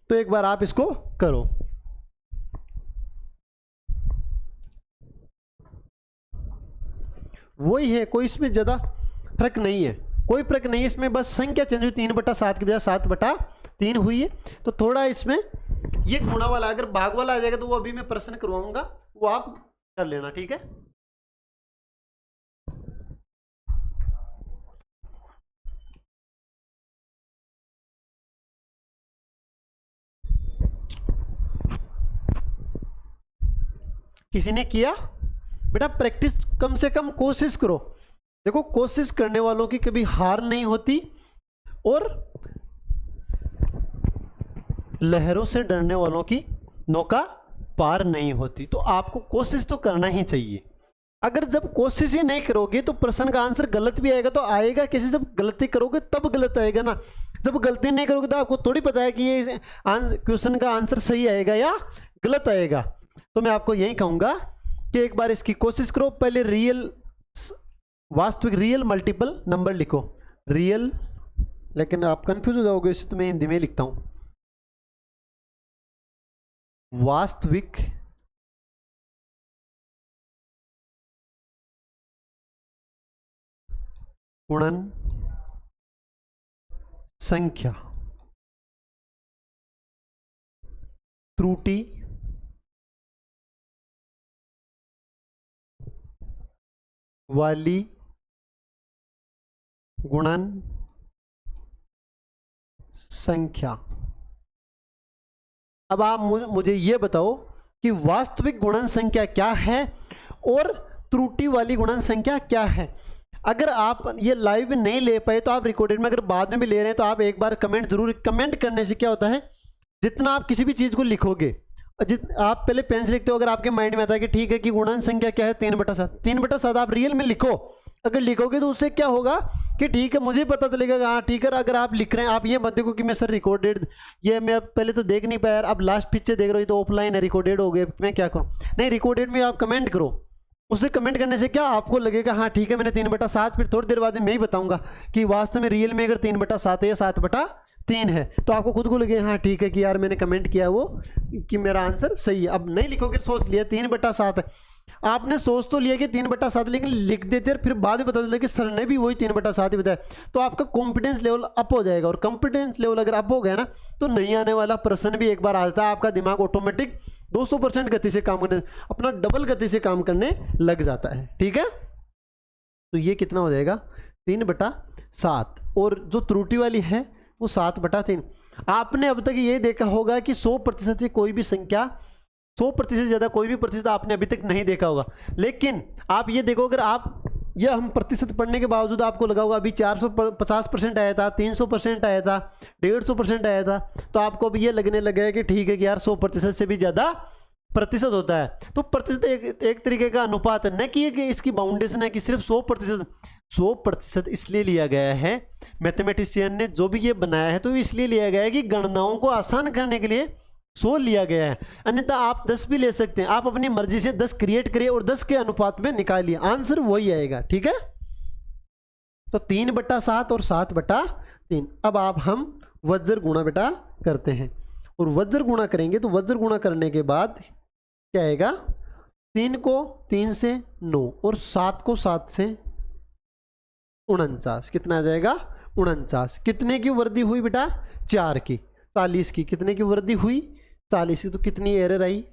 तो एक बार आप इसको करो। वही है, कोई इसमें ज्यादा फर्क नहीं है, कोई फर्क नहीं है इसमें, बस संख्या चेंज हुई। 3/7 के बजाय 7/3 हुई है। तो थोड़ा इसमें ये गुणा वाला, अगर भाग वाला आ जाएगा तो वो अभी मैं प्रश्न करवाऊंगा, वो आप कर लेना। ठीक है, किसी ने किया? बेटा प्रैक्टिस, कम से कम कोशिश करो। देखो कोशिश करने वालों की कभी हार नहीं होती, और लहरों से डरने वालों की नौका पार नहीं होती। तो आपको कोशिश तो करना ही चाहिए। अगर जब कोशिश ही नहीं करोगे तो प्रश्न का आंसर गलत भी आएगा। तो आएगा कैसे? जब गलती करोगे तब गलत आएगा ना। जब गलती नहीं करोगे तो आपको थोड़ी पता है कि ये क्वेश्चन का आंसर सही आएगा या गलत आएगा। तो मैं आपको यही कहूंगा कि एक बार इसकी कोशिश करो। पहले रियल, वास्तविक, रियल मल्टीपल नंबर लिखो, रियल, लेकिन आप कंफ्यूज हो जाओगे इससे, तो मैं हिंदी में लिखता हूं। वास्तविक गुणन संख्या त्रुटि वाली गुणन संख्या। अब आप मुझे ये बताओ कि वास्तविक गुणन संख्या क्या है और त्रुटि वाली गुणन संख्या क्या है। अगर आप ये लाइव नहीं ले पाए तो आप रिकॉर्डेड में, अगर बाद में भी ले रहे हैं तो आप एक बार कमेंट जरूर, कमेंट करने से क्या होता है, जितना आप किसी भी चीज़ को लिखोगे, आप पहले पेन से लिखते हो, अगर आपके माइंड में आता है कि ठीक है कि गुणन संख्या क्या है 3/7, 3/7 आप रियल में लिखो। अगर लिखोगे तो उससे क्या होगा कि ठीक है मुझे पता चलेगा, हाँ ठीक है। अगर आप लिख रहे हैं, आप ये मत देखो कि मैं सर रिकॉर्डेड, ये मैं पहले तो देख नहीं पाया, अब लास्ट पीछे देख रहे हो, ये तो ऑफलाइन है, रिकॉर्डेड हो गए, मैं क्या करूँ? नहीं, रिकॉर्डेड में आप कमेंट करो। उससे कमेंट करने से क्या आपको लगेगा, हाँ ठीक है मैंने 3/7, फिर थोड़ी देर बाद मैं ही बताऊंगा कि वास्तव में रियल में अगर 3/7 है या 7/3 है, तो आपको खुद को लगे हाँ ठीक है कि यार मैंने कमेंट किया वो कि मेरा आंसर सही है। अब नहीं लिखोगे, सोच लिया 3/7 है, आपने सोच तो लिया कि 3/7, लेकिन लिख देते हैं, फिर बाद में पता चला कि सर ने भी वही 3/7 ही बताया, तो आपका कॉन्फिडेंस लेवल अप हो जाएगा। और कॉन्फिडेंस लेवल अगर अप हो गया ना, तो नहीं आने वाला प्रश्न भी एक बार आ जाता है, आपका दिमाग ऑटोमेटिक 200% गति से काम करने, अपना डबल गति से काम करने लग जाता है। ठीक है, तो ये कितना हो जाएगा? 3/7, और जो त्रुटि वाली है वो 7/3। आपने अब तक ये देखा होगा कि 100% से कोई भी संख्या, 100% से ज़्यादा कोई भी प्रतिशत आपने अभी तक नहीं देखा होगा। लेकिन आप ये देखो, अगर आप यह हम प्रतिशत पढ़ने के बावजूद आपको लगा होगा अभी 450% आया था, 300% आया था, 150% आया था, तो आपको अभी ये लगने लगा कि ठीक है कि यार 100% से भी ज़्यादा प्रतिशत होता है। तो प्रतिशत एक तरीके का अनुपात है, न कि इसकी बाउंडेशन है कि सिर्फ 100%। 100% इसलिए लिया गया है, मैथमेटिशियन ने जो भी ये बनाया है तो इसलिए लिया गया है कि गणनाओं को आसान करने के लिए 100 लिया गया है। अन्यथा आप 10 भी ले सकते हैं, आप अपनी मर्जी से 10 क्रिएट करिए और 10 के अनुपात में निकालिए, आंसर वही आएगा। ठीक है, तो 3/7 और 7/3। अब आप हम वज्र गुणा बेटा करते हैं, और वज्र गुणा करेंगे तो वज्र गुणा करने के बाद क्या आएगा? 3 को 3 से 9 और 7 को 7 से 49, कितना आ जाएगा? 49। कितने की वृद्धि हुई बेटा? 4 की। 40 की। कितने की वृद्धि हुई? 40 की। तो कितनी एरर आई?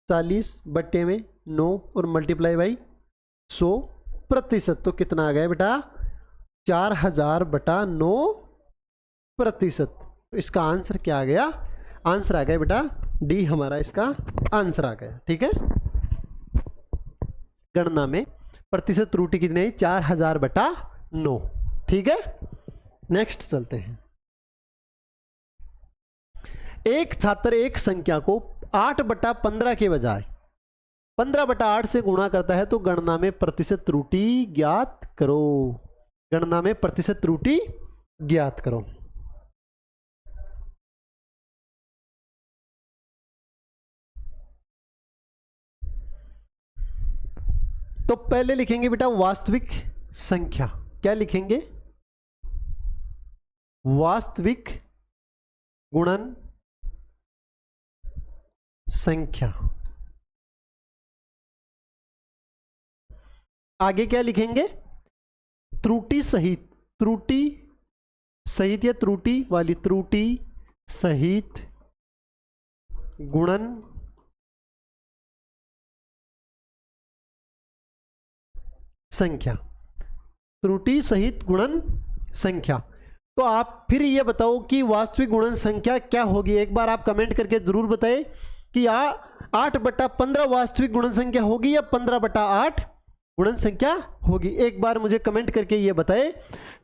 40 बट्टे में 9 और मल्टीप्लाई बाई 100%। तो कितना आ गया बेटा? 4000/9%। तो इसका आंसर क्या आ गया? आंसर आ गया बेटा डी हमारा इसका आंसर आ गया। ठीक है, गणना में प्रतिशत त्रुटि कितनी आई? 4000/9। ठीक है, नेक्स्ट चलते हैं। एक छात्र एक संख्या को 8/15 के बजाय 15/8 से गुणा करता है तो गणना में प्रतिशत त्रुटि ज्ञात करो। गणना में प्रतिशत त्रुटि ज्ञात करो। तो पहले लिखेंगे बेटा वास्तविक संख्या। क्या लिखेंगे? वास्तविक गुणन संख्या। आगे क्या लिखेंगे? त्रुटि सहित, त्रुटि सहित या त्रुटि वाली, त्रुटि सहित गुणन संख्या। त्रुटि सहित गुणन संख्या। तो आप फिर ये बताओ कि वास्तविक गुणन संख्या क्या होगी? एक बार आप कमेंट करके जरूर बताएं कि 8/15 वास्तविक गुणन संख्या होगी या 15/8 गुणन संख्या होगी। एक बार मुझे कमेंट करके ये बताएं,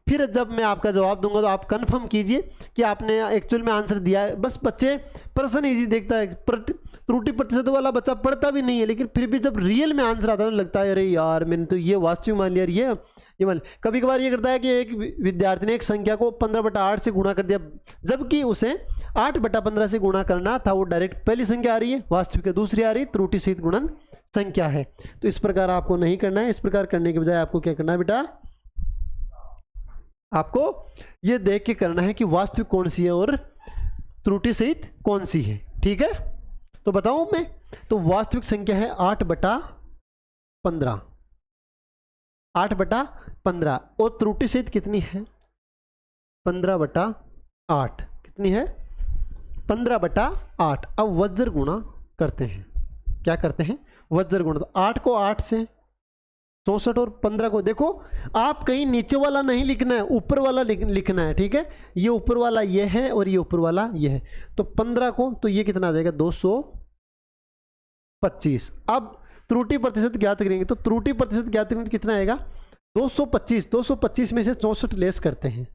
फिर जब मैं आपका जवाब दूंगा तो आप कंफर्म कीजिए कि आपने एक्चुअल में आंसर दिया है। बस बच्चे प्रश्न इजी देखता है, त्रुटि प्रतिशत वाला बच्चा पढ़ता भी नहीं है, लेकिन फिर भी जब रियल में आंसर आता है तो लगता है अरे यार मैंने तो ये वास्तविक मान लिया, ये मान। कभी कभार ये करता है कि एक विद्यार्थी ने एक संख्या को 15/8 से गुणा कर दिया, जबकि उसे 8/15 से गुणा करना था। वो डायरेक्ट पहली संख्या आ रही है वास्तविक है, दूसरी आ रही है त्रुटि सहित गुणन संख्या है। तो इस प्रकार आपको नहीं करना है। इस प्रकार करने के बजाय आपको क्या करना है बेटा? आपको ये देख के करना है कि वास्तविक कौन सी है और त्रुटि सहित कौन सी है। ठीक है, तो बताऊं मैं, तो वास्तविक संख्या है 8/15, 8/15 और त्रुटि सहित कितनी है? 15/8। कितनी है? 15/8। अब वज्र गुणा करते हैं। क्या करते हैं? वज्र गुणा। तो 8 को 8 से 64 और 15 को, देखो आप कहीं नीचे वाला नहीं लिखना है, ऊपर वाला लिखना है। ठीक है, ये ऊपर वाला ये है और ये ऊपर वाला ये है। तो 15 को, तो ये कितना आ जाएगा? 225। अब त्रुटि प्रतिशत ज्ञात करेंगे, तो त्रुटि प्रतिशत ज्ञात करेंगे तो कितना आएगा? 225। 225 में से 64 लेस करते हैं,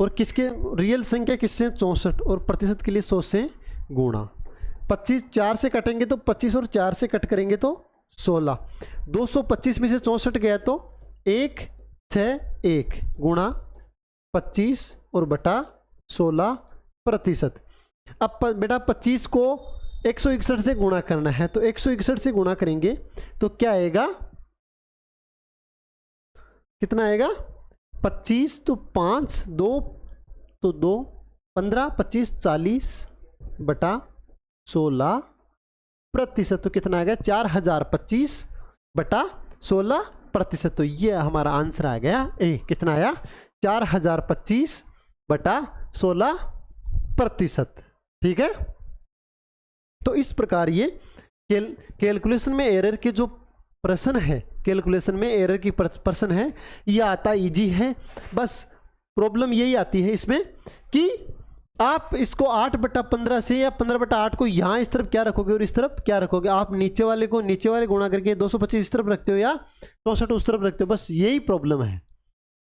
और किसके रियल संख्या किससे? 64, और प्रतिशत के लिए 100 से गुणा। 25 4 से कटेंगे तो 25 और 4 से कट करेंगे तो 16। 225 में से 64 गया तो 161 गुणा 25 और बटा 16%। अब बेटा 25 को 161 से गुणा करना है, तो 161 से गुणा करेंगे तो क्या आएगा? कितना आएगा? 25 तो 5, 2 तो 2, 15, 25, 40/16%। तो कितना आ गया? 4025/16%। तो ये हमारा आंसर आ गया ए। कितना आया? 4025/16%। ठीक है, तो इस प्रकार ये कैलकुलेशन में एरर के जो प्रश्न है, कैलकुलेशन में एरर की प्रश्न है, ये आता इजी है। बस प्रॉब्लम यही आती है इसमें कि आप इसको 8/15 से या 15/8 को यहाँ इस तरफ क्या रखोगे और इस तरफ क्या रखोगे। आप नीचे वाले को नीचे वाले गुणा करके 225 इस तरफ रखते हो या 64 उस तरफ रखते हो, बस यही प्रॉब्लम है।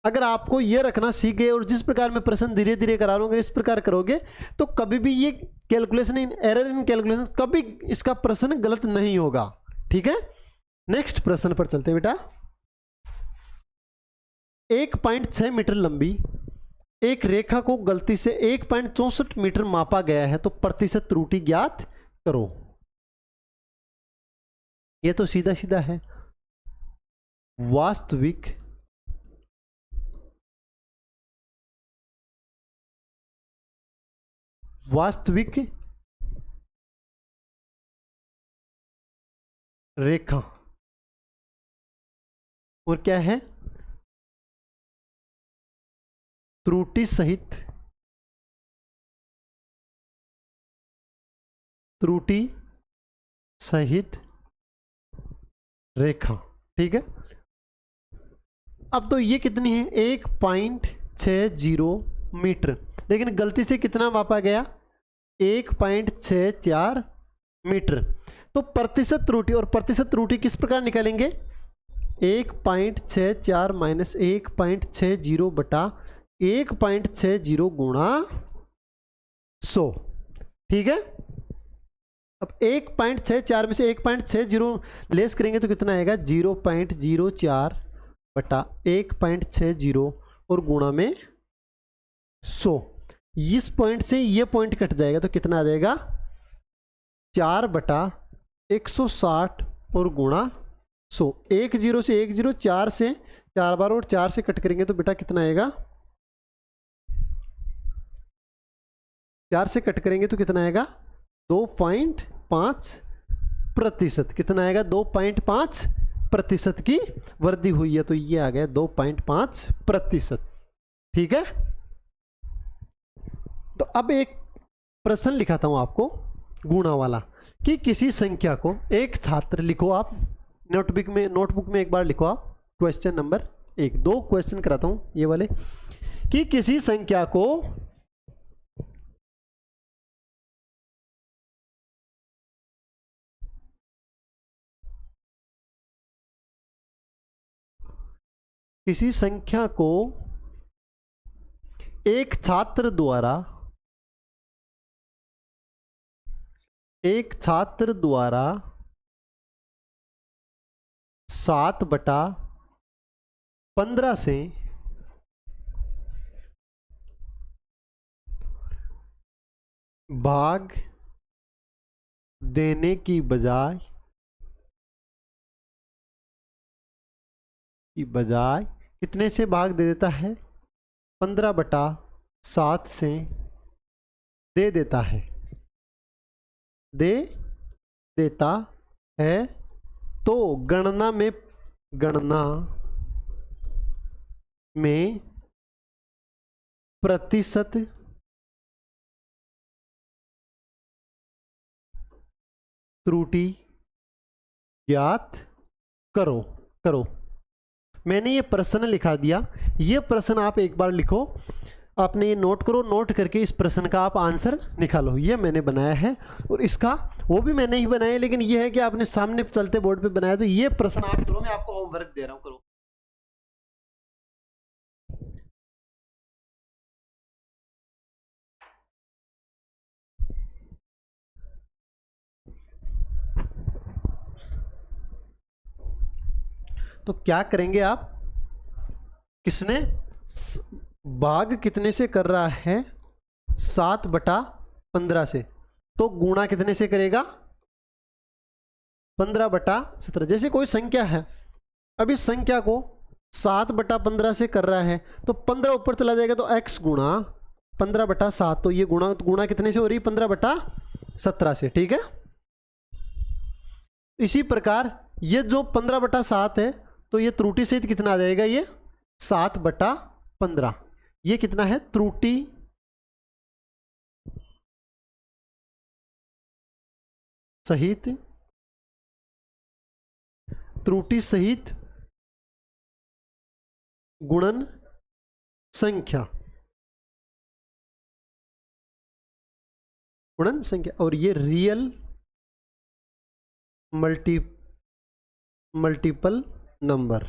अगर आपको ये रखना सीख गए और जिस प्रकार मैं प्रश्न धीरे धीरे करा रहा हूँ, अगर इस प्रकार करोगे तो कभी भी ये कैलकुलेशन एरर इन कैलकुलेशन, कभी इसका प्रश्न गलत नहीं होगा। ठीक है, नेक्स्ट प्रश्न पर चलते हैं बेटा। 1.6 मीटर लंबी एक रेखा को गलती से 1.64 मीटर मापा गया है, तो प्रतिशत त्रुटि ज्ञात करो। ये तो सीधा सीधा है। वास्तविक रेखा और क्या है, त्रुटि सहित रेखा। ठीक है, अब तो ये कितनी है, 1.60 मीटर, लेकिन गलती से कितना मापा गया, 1.64 मीटर। तो प्रतिशत त्रुटि, और प्रतिशत त्रुटि किस प्रकार निकालेंगे, 1.64 माइनस 1.60 बटा 1.60 गुणा 100। ठीक है, अब 1.64 में से 1.60 लेस करेंगे तो कितना आएगा, 0.04 बटा 1.60 और गुणा में 100। इस पॉइंट से ये पॉइंट कट जाएगा तो कितना आ जाएगा, 4 बटा 160 और गुणा 100। 10 से 10, 4 से 4 बार और 4 से कट करेंगे तो बेटा कितना आएगा, 4 से कट करेंगे तो कितना आएगा, 2.5%। कितना आएगा, 2.5% की वृद्धि हुई है, तो ये आ गया 2.5%। ठीक है, तो अब एक प्रश्न लिखाता हूं आपको गुणा वाला, कि किसी संख्या को एक छात्र, लिखो आप नोटबुक में एक बार लिखो आप, क्वेश्चन नंबर 1, 2 क्वेश्चन कराता हूं ये वाले, कि किसी संख्या को एक छात्र द्वारा 7/15 से भाग देने की बजाय कितने से भाग दे देता है, 15/7 से दे देता है, तो गणना में प्रतिशत त्रुटि ज्ञात करो। मैंने ये प्रश्न लिखा दिया, ये प्रश्न आप एक बार लिखो, आपने ये नोट करो, नोट करके इस प्रश्न का आप आंसर निकालो। ये मैंने बनाया है, और इसका वो भी मैंने ही बनाया, लेकिन ये है कि आपने सामने चलते बोर्ड पे बनाया, तो ये प्रश्न आप करो, मैं आपको होमवर्क दे रहा हूं, करो। तो क्या करेंगे आप, किसने भाग कितने से कर रहा है, 7/15 से, तो गुणा कितने से करेगा, 15/17। जैसे कोई संख्या है, अब इस संख्या को 7/15 से कर रहा है, तो 15 ऊपर चला जाएगा तो x गुणा 15/7, तो ये गुणा कितने से हो रही है, 15/17 से। ठीक है, इसी प्रकार ये जो 15/7 है, तो ये त्रुटि सहित कितना आ जाएगा, ये 7/15। ये कितना है, त्रुटि सहित गुणन संख्या, और ये रियल मल्टीपल नंबर।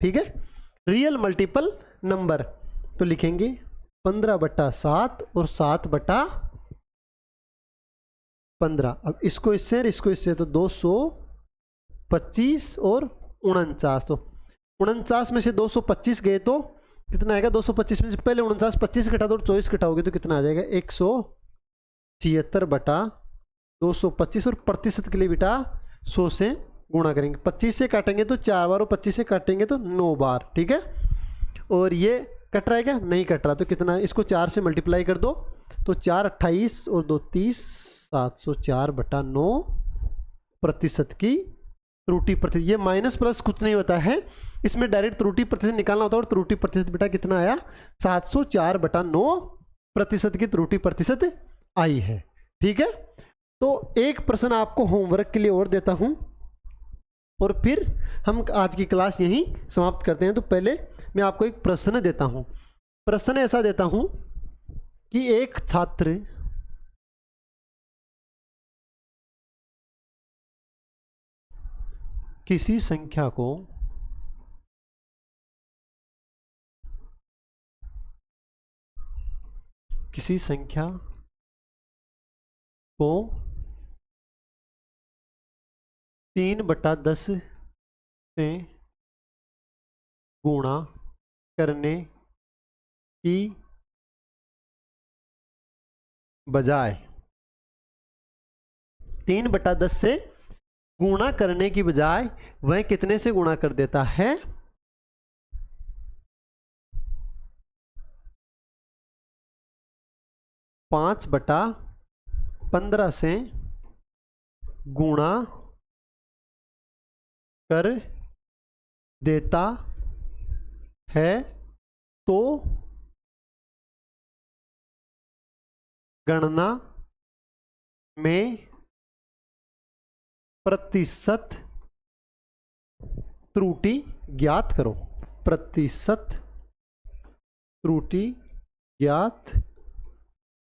ठीक है, रियल मल्टीपल नंबर, तो लिखेंगे 15/7 और 7/15। अब इसको इससे तो 225 और 49, तो 49 में से 225 गए तो कितना आएगा, 225 में से पहले 49, 25 घटा दो और 24 घटाओगे तो कितना आ जाएगा, 176/225। और प्रतिशत के लिए बेटा 100 से गुणा करेंगे, 25 से काटेंगे तो 4 बार और 25 से काटेंगे तो 9 बार। ठीक है, और ये कट रहा है क्या, नहीं कट रहा, तो कितना, इसको 4 से मल्टीप्लाई कर दो, तो 4 28 और 2 30, 704/9 प्रतिशत की त्रुटि प्रतिशत, ये माइनस प्लस कुछ नहीं होता है, इसमें डायरेक्ट त्रुटि प्रतिशत निकालना होता है। और त्रुटि प्रतिशत बेटा कितना आया, 704/9% की त्रुटि प्रतिशत आई है। ठीक है, तो एक प्रश्न आपको होमवर्क के लिए और देता हूं और फिर हम आज की क्लास यहीं समाप्त करते हैं। तो पहले मैं आपको एक प्रश्न देता हूं। प्रश्न ऐसा देता हूं कि एक छात्र किसी संख्या को किसी संख्या को 3/10 से गुणा करने की बजाय 3/10 से गुणा करने की बजाय वह कितने से गुणा कर देता है, 5/15 से गुणा कर देता है, तो गणना में प्रतिशत त्रुटि ज्ञात करो। प्रतिशत त्रुटि ज्ञात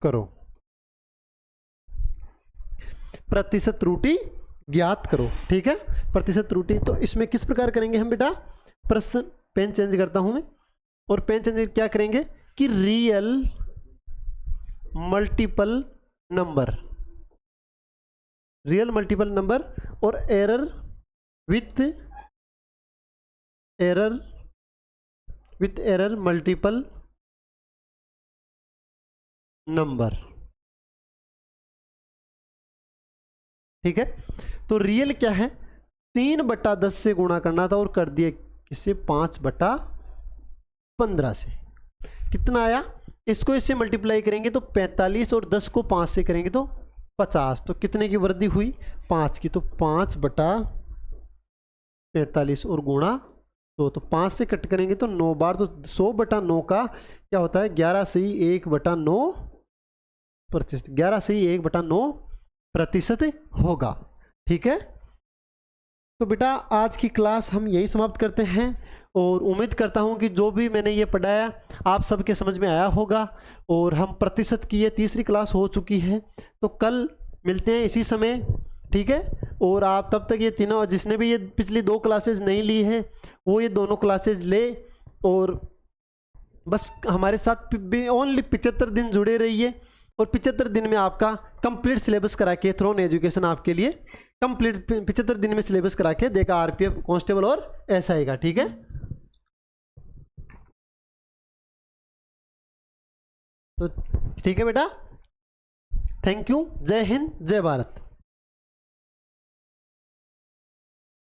करो। प्रतिशत त्रुटि ज्ञात करो। ठीक है, प्रतिशत त्रुटि। तो इसमें किस प्रकार करेंगे हम बेटा, प्रश्न, पेन चेंज करता हूं मैं, और पेन चेंज क्या करेंगे कि real multiple number, real multiple number और error with error multiple number. ठीक है, तो रियल क्या है, 3/10 से गुणा करना था और कर दिए किससे, 5/15 से। कितना आया, इसको इससे मल्टीप्लाई करेंगे तो 45 और 10 को 5 से करेंगे तो 50। तो कितने की वृद्धि हुई, 5 की। तो 5/45 और गुणा 2, तो 5 से कट करेंगे तो 9 बार, तो 100/9 का क्या होता है, 11 से ही 1/9%, 11 से ही 1/9% होगा। ठीक है, तो बेटा आज की क्लास हम यही समाप्त करते हैं और उम्मीद करता हूं कि जो भी मैंने ये पढ़ाया आप सबके समझ में आया होगा। और हम प्रतिशत की ये तीसरी क्लास हो चुकी है, तो कल मिलते हैं इसी समय। ठीक है, और आप तब तक ये तीनों, जिसने भी ये पिछली 2 क्लासेज नहीं ली है वो ये दोनों क्लासेज ले, और बस हमारे साथ ओनली 75 दिन जुड़े रहिए। और 75 दिन में आपका कंप्लीट सिलेबस करा के थ्रोन एजुकेशन आपके लिए कंप्लीट 75 दिन में सिलेबस करा के देगा, आरपीएफ, कांस्टेबल और एसआई का। ठीक है, तो ठीक है बेटा, थैंक यू, जय हिंद, जय भारत।